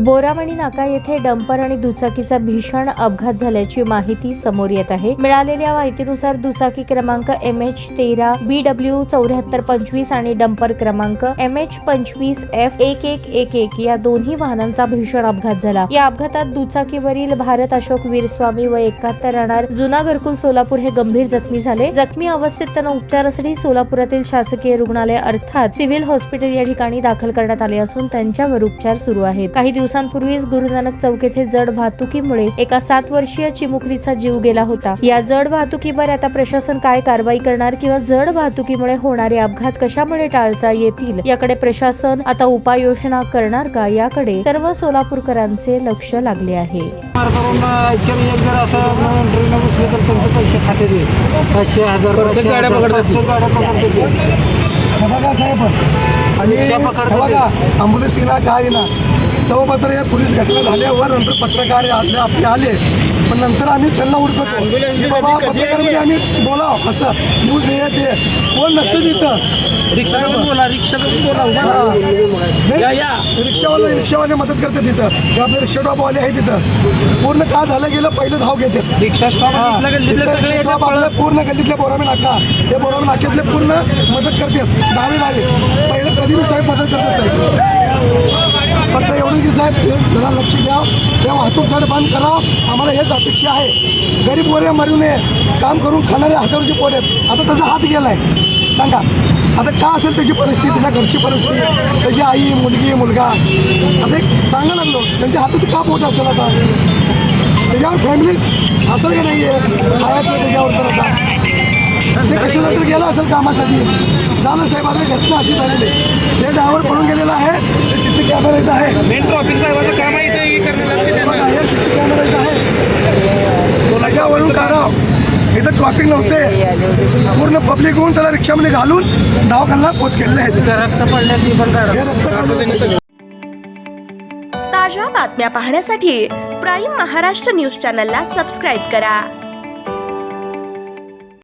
बोरामणी नाका येथे डंपर आणि दुचाकीचा भीषण अपघात झाल्याची माहिती समोर येत आहे। मिळालेल्या माहितीनुसार दुचाकी क्रमांक MH13BW7425 आणि डंपर क्रमांक MH25F1111 या दोन्ही वाहनांचा भीषण अपघात झाला। या अपघातात दुचाकीवरील भारत अशोक वीरस्वामी व 71 राहणार जुना घरकुल सोलापूर हे गंभीर जखमी झाले। जखमी अवस्थेत त्यांना उपचारासाठी सोलापुरातील शासकीय रुग्णालय अर्थात सिव्हिल हॉस्पिटल या ठिकाणी दाखल करण्यात आले असून त्यांच्यावर उपचार सुरू आहेत। काही दिवसांपूर्वीच गुरुनानक चौक येथे जड वाहतुकीमुळे एका 7 वर्षीय चिमुकलीचा जीव गेला होता। या जड वाहतुकीवर आता प्रशासन काय कारवाई करणार किंवा जड वाहतुकीमुळे होणारे अपघात कशामुळे टाळता येतील याकडे प्रशासन आता उपाययोजना करणार का याकडे सर्व सोलापूरकरांचे लक्ष लागले आहे। ॲम्ब्युलन्सला काय ना तेव्हा मात्र या पोलीस घटना झाल्यावर नंतर पत्रकार आपले आले, पण नंतर आम्ही त्यांना उडकतो बाबा पत्रकारांनी आम्ही बोलाव असं न्यूज हे ते कोण नसतं तिथं रिक्षावाले मदत करतात तिथं, आपले रिक्षा स्टॉपवाले आहे तिथं पूर्ण का झालं गेलं पहिलं धाव घेतात रिक्षा स्टॉप आपल्या पूर्ण गल्लीतल्या बोरामी नाका हे बोरामी नाक्यातले पूर्ण मदत करतात धावे पहिलं कधी मी साहेब मदत करतो साहेब, फक्त एवढं की साहेब जरा लक्ष द्यावं त्या वाहतूक झाड बंद करावं आम्हाला हेच अपेक्षा आहे। गरीब पोरे मरू नये, काम करून खाणारे हातावरचे पोट आहेत, आता त्याचा हात गेलाय सांगा आता का असेल त्याची परिस्थिती, त्याच्या घरची परिस्थिती, त्याची आई मुलगी मुलगा आता एक सांगा लागलो त्यांच्या हातात का पोट असेल आता त्याच्यावर फॅमिली असेल का नाही आहे खायचं त्याच्यावर तर आता ते कशाला तर गेलं असेल कामासाठी झालं साहेब। आता घटना अशी झालेली ते ड्रायव्हर पळून गेलेला आहे, ते सीसी कॅमेरा इथं आहे, मेन ट्रॉफिक साहेबाचं काम आहे ते लक्ष द्या, सीसी कॅमेरा इथं आहे त्याच्यावरून काढावं। इथं ट्रॉफिक नव्हते, पूर्ण पब्लिक होऊन त्याला रिक्षामध्ये घालून दवाखान्याला पोच केलेले आहेत। ताज्या बातम्या पाहण्यासाठी प्राईम महाराष्ट्र न्यूज चॅनलला सबस्क्राईब करा।